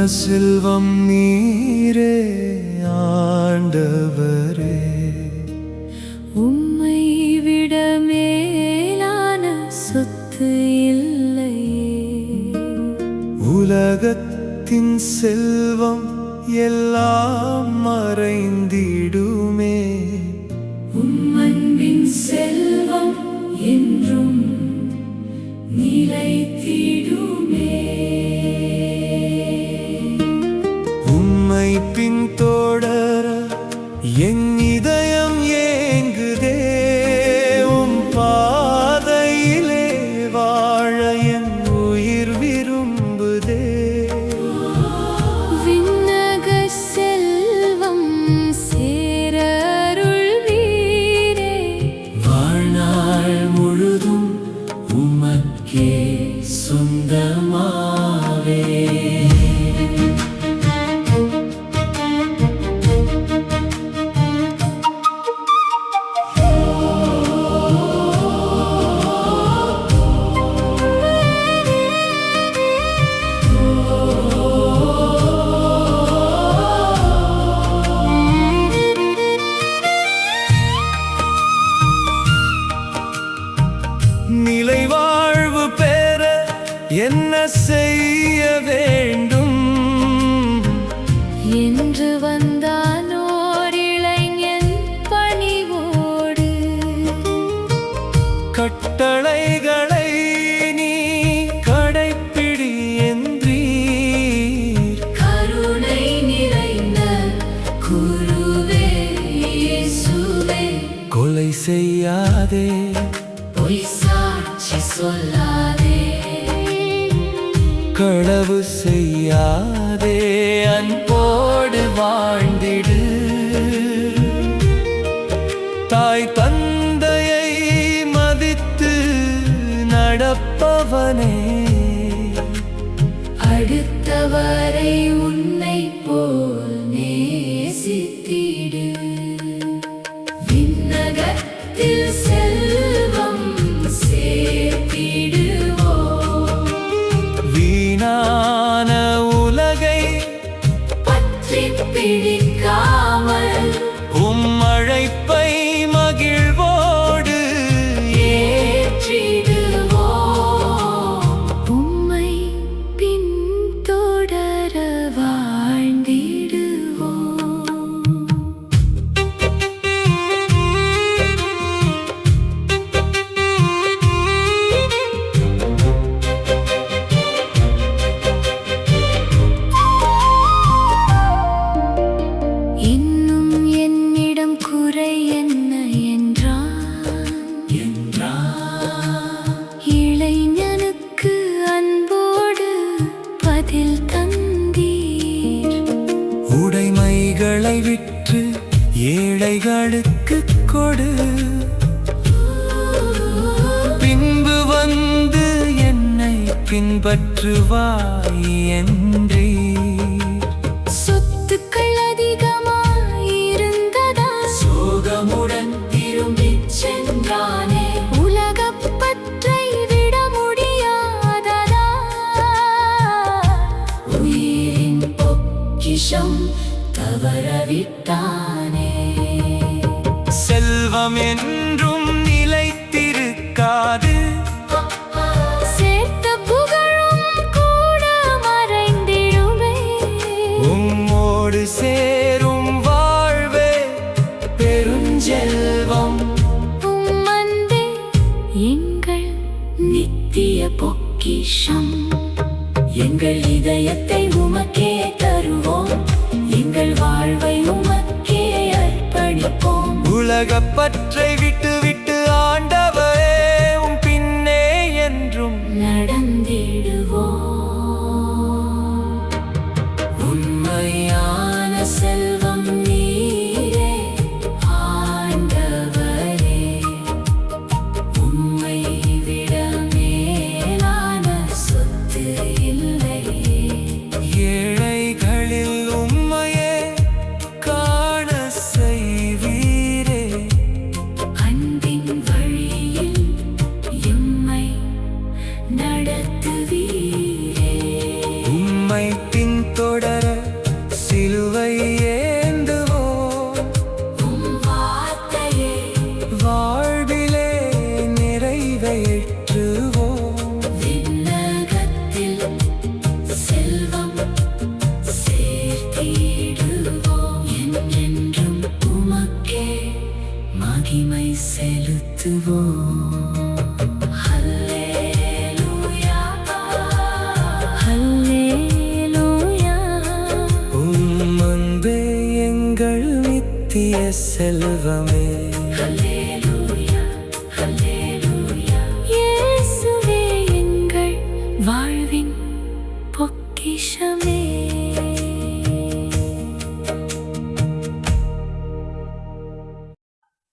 செல்வம் நீரே ஆண்டவரே. உம்மை விட மேலான சொத்து இல்லையே. உலகத்தின் செல்வம் எல்லாம் மறைந்திடுமே. உம்மன்பின் செல்வம் என்றும் நிலைத்திடுமே. உம்மை பின்தொடர என் இதயம் ஏங்குதே. உம் பாதையிலே வாழ என் உயிர் விரும்புதே. விண்ணக செல்வம் சேர அருள்வீரே. வாழ்நாள் முழுதும் உமக்கே சொந்தமாவே. நிலை வாழ்வு பெற என்ன செய்ய வேண்டும் என்று வந்தானோர் இளைஞன் பணிவோடு. கட்டளைகளை நீ கடைப்பிடி என்றீர். கருணை நிறைந்த குருவே இயேசுவே. கொலை செய்யாதே, பொய் சாட்சி சொல்லாதே. களவு செய்யாதே, அன்போடு வாழ்ந்திடு. தாய் தந்தையை மதித்து நடப்பவனே. அடுத்தவரை உன்னை போல் நேசித்திடு. விண்ணகத்தில் செல்வம் சேர்த்திடுவோம். வீணான உலகை பற்றிப் பிடிக்காமல் உம் அழைப்பை மகிழ்வோடு ஏற்றிடுவோம். உம்மை பின்தொடர வாழ்ந்திடுவோம். இன்னும் என்னிடம் குறை என்ன என்றான். இளைஞனுக்கு அன்போடு பதில் தந்தீர். உடைமைகளை விற்று ஏழைகளுக்கு கொடு. பின்பு வந்து என்னை பின்பற்றுவாய் என்றீர். சொத்துக்கள் அதிகமாயிருந்ததா சோகமுடன் திரும்பிச் சென்றானே. உலகப் பற்றை விட முடியாததா. உயிரின் பொக்கிஷம் தவறவிட்டானே. செல்வம் என்றும் நிலைத்திருக்காது. சேர்த்த புகழும் கூட மறைந்திடுமே. உம்மோடு சேரும் வாழ்வே பெருஞ்செல்வம். உம் அன்பே எங்கள் நித்திய பொக்கிஷம். எங்கள் இதயத்தை உமக்கே தருவோம். எங்கள் வாழ்வை உமக்கே அர்ப்பணிப்போம். உலகப் பற்றை விட்டு விட்டு ஆண்டவரே உம் பின்னே என்றும் நடந்திடுவோம். உண்மையான செல்வம் நீரே ஆண்டவரே. உம்மை விட மேலான சொத்து இல்லையே. ஏழைகளில் உம்மையே காண செய்வீரே. அன்பின் வழியில் எம்மை நடத்துவீரே. உம்மை பின்தொடர சிலுவை ஏந்துவோம். உம் வார்த்தையே வாழ்விலே நிறைவேற்றுவோம். விண்ணகத்தில் செல்வம் சேர்த்திடுவோம். என்றென்றும் உமக்கே மகிமை செலுத்துவோம். ஹல்லேலூயா, ஹல்லேலூயா. உம் அன்பே எங்கள் நித்திய செல்வமே. ஹல்லேலூயா, ஹல்லேலூயா. இயேசுவே எங்கள் வாழ்வின் பொக்கிஷமே.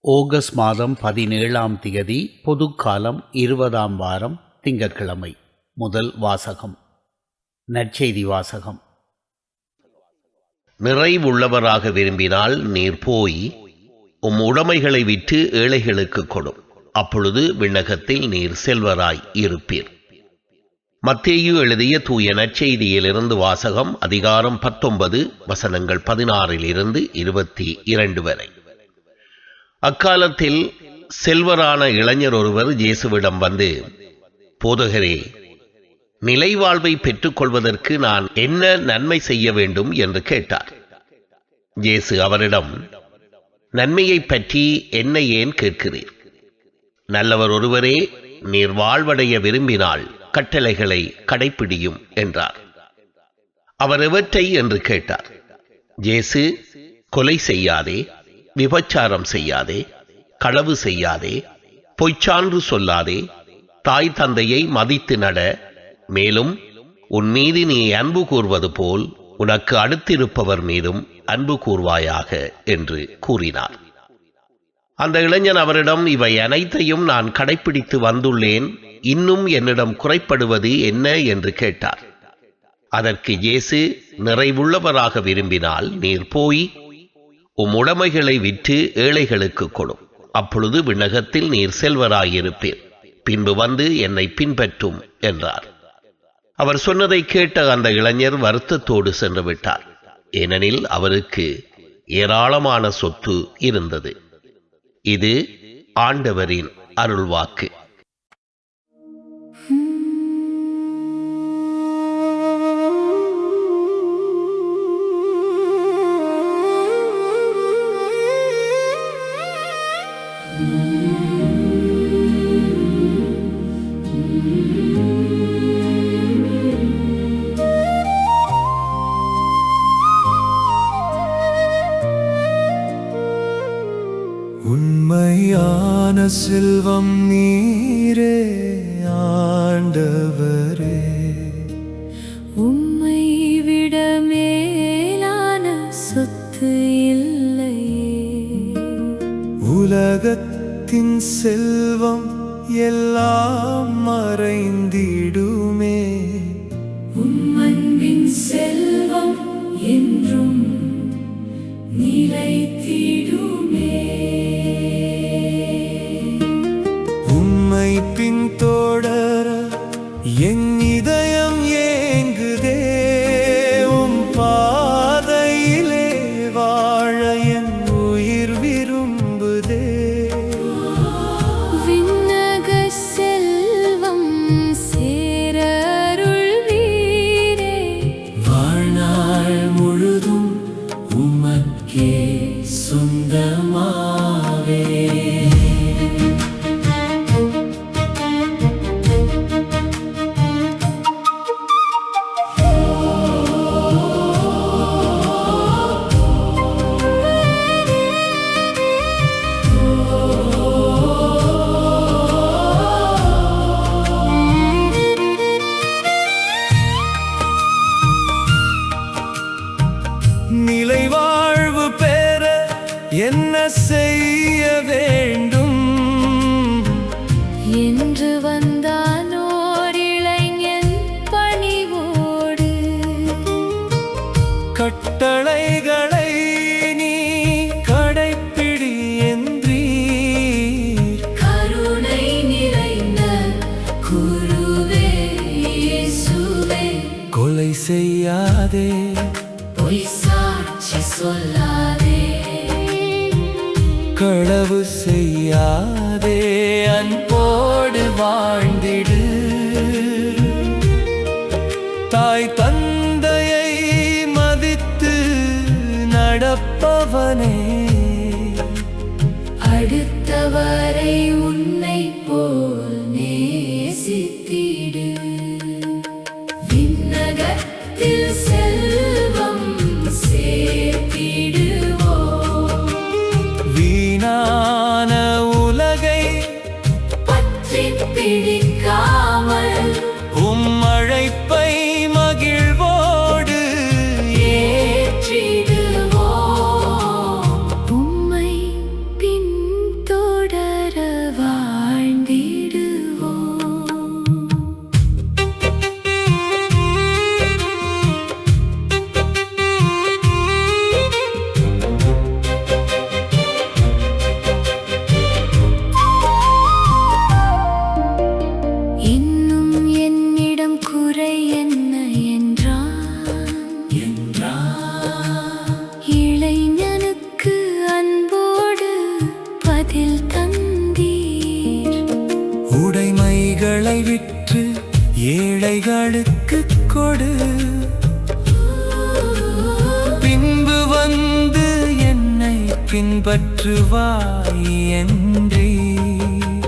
ஆகஸ்ட் மாதம் 17ஆம் திகதி பொதுக்காலம் 20ஆம் வாரம் திங்கட்கிழமை. முதல் வாசகம். நற்செய்தி வாசகம். நிறைவுள்ளவராக விரும்பினால் நீர் போய் உம் உடைமைகளை விற்று ஏழைகளுக்கு கொடும், அப்பொழுது விண்ணகத்தில் நீர் செல்வராய் இருப்பீர். மத்தேயு எழுதிய தூய நற்செய்தியிலிருந்து வாசகம். அதிகாரம் 19 வசனங்கள் 16 22 வரை. அக்காலத்தில் செல்வரான இளைஞர் ஒருவர் இயேசுவிடம் வந்து, போதகரே, நிலைவாழ்வை பெற்றுக்கொள்வதற்கு நான் என்ன நன்மை செய்ய வேண்டும் என்று கேட்டார். இயேசு அவரிடம், நன்மையை பற்றி என்னை ஏன் கேட்கிறீர்? நல்லவர் ஒருவரே, நீர் வாழ்வடைய விரும்பினால் கட்டளைகளை கடைப்பிடியும் என்றார். அவர் எவற்றை என்று கேட்டார். இயேசு, கொலை செய்யாதே, விபச்சாரம் செய்யாதே, களவு செய்யாதே, பொய்ச்சான்று சொல்லாதே, தாய் தந்தையை மதித்து நட, மேலும் உன் மீது நீ அன்பு கூர்வது போல் உனக்கு அடுத்திருப்பவர் மீதும் அன்பு கூர்வாயாக என்று கூறினார். அந்த இளைஞன் அவரிடம், இவை அனைத்தையும் நான் கடைப்பிடித்து வந்துள்ளேன், இன்னும் என்னிடம் குறைப்படுவது என்ன என்று கேட்டார். அதற்கு இயேசு, நிறைவுள்ளவராக விரும்பினால் நீர் போய் உம் உடைமைகளை விற்று ஏழைகளுக்கு கொடும், அப்பொழுது விண்ணகத்தில் நீர் செல்வராயிருப்பீர். பின்பு வந்து என்னை பின்பற்றும் என்றார். அவர் சொன்னதை கேட்ட அந்த இளைஞர் வருத்தத்தோடு சென்று விட்டார். ஏனெனில் அவருக்கு ஏராளமான சொத்து இருந்தது. இது ஆண்டவரின் அருள்வாக்கு. உண்மையான செல்வம் நீரே ஆண்டவரே. உம்மை விட மேலான சொத்து இல்லையே. உலகத்தின் செல்வம் எல்லாம் மறைந்திடுமே. உம் அன்பின் செல்வம் என்றும் நிலைத்திடுமே. உம்மை பின்தொடர என் இதயம் ஏங்குதே. உம் பாதையிலே வாழ என் உயிர் விரும்புதே. விண்ணக செல்வம் சேர அருள்வீரே. வாழ்நாள் முழுதும் உமக்கே சொந்தமாவே. நிலை வாழ்வு பெற என்ன செய்ய வேண்டும் என்று வந்தானோர் இளைஞன் பணிவோடு. கட்டளைகளை நீ கடைப்பிடி என்றீர். கருணை நிறைந்த குருவே இயேசுவே. கொலை செய்யாதே, பொய் சாட்சி சொல்லாதே, களவு செய்யாதே, அன்போடு வாழ்ந்திடு. தாய் தந்தையை மதித்து நடப்பவனே, அடுத்தவரை உன்னை போல் நேசித்திடு. விண்ணகத்தில் செல்வம் சேர்த்திடுவோம், வீணான உலகை பற்றிப் பிடிக்காமல் உம் அழைப்பை மகிழ்வோடு ஏற்றிடுவோம். உம்மை பின்தொடர வாழ்ந்திடுவோம். இன்னும் என்னிடம் குறை என்ன என்றான், இளைஞனுக்கு அன்போடு பதில் தந்தீர். உடைமைகளை விற்று ஏழைகளுக்கு கொடு, பின்பு வந்து என்னை பின்பற்றுவாய் என்றீர்.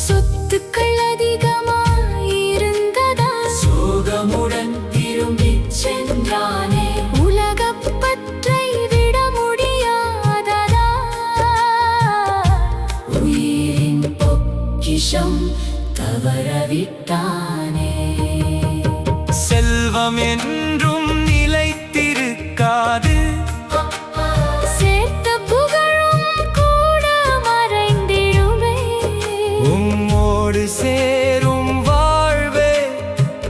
சொத்துக்கள் அதிகமாயிருந்ததா, சோகமுடன் திரும்பிச் சென்றானே. உலகப் பற்றை விட முடியாததா, உயிரின் பொக்கிஷம் தவறவிட்டானே. செல்வம் என்றும் நிலைத்திருக்காது, சேர்த்த புகழும் கூட மறைந்திடுமே. உம்மோடு சேரும் வாழ்வே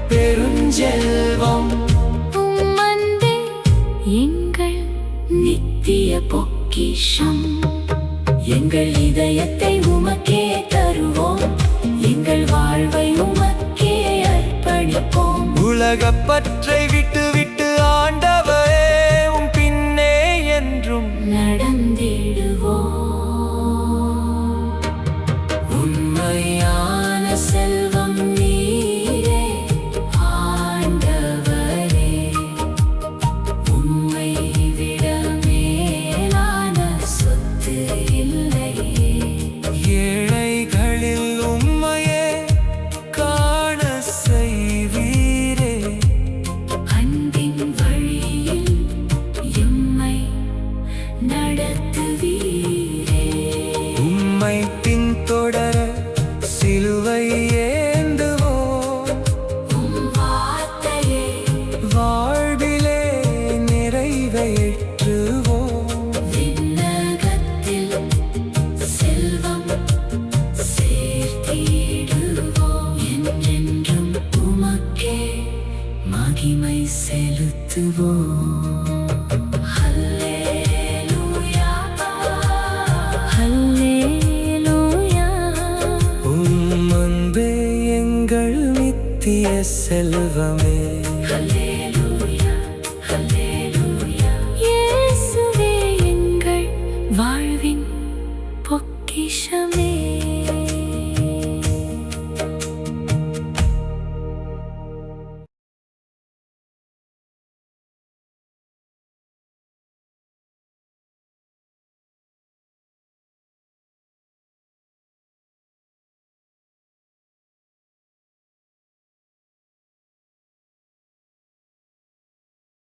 பெருஞ்செல்வம். உம் அன்பே எங்கள் நித்திய பொக்கிஷம். எங்கள் இதயத்தை உமக்கே தருவோம், எங்கள் வாழ்வை உமக்கே அர்ப்பணிப்போம். உலகப் பற்றை விட்டு விட்டு ஆண்டவரே உம் பின்னே என்றும் நடந்திடுவோம். உண்மையான செல்வம் நீரே ஆண்டவரே, உம்மை விட மேலான சொத்து இல்லையே. ஏழைகளில் உம்மையே காண செய்வீரே. அன்பின் வழியில் எம்மை நடத்துவீரே. உம்மை பின்தொடர சிலுவை ஏந்துவோம், உம் வார்த்தையை வாழ்விலே நிறைவேற்றுவோம். விண்ணகத்தில் செல்வம் சேர்த்திடுவோம். என்றென்றும் உமக்கே மகிமை செலுத்துவோம். ஹல்லேலூயா, ஹல்லேலூயா. உம் அன்பே எங்கள் நித்திய செல்வமே. ஹல்லேலூயா, ஹல்லேலூயா. இயேசுவே எங்கள் வாழ்வின் பொக்கிஷமே.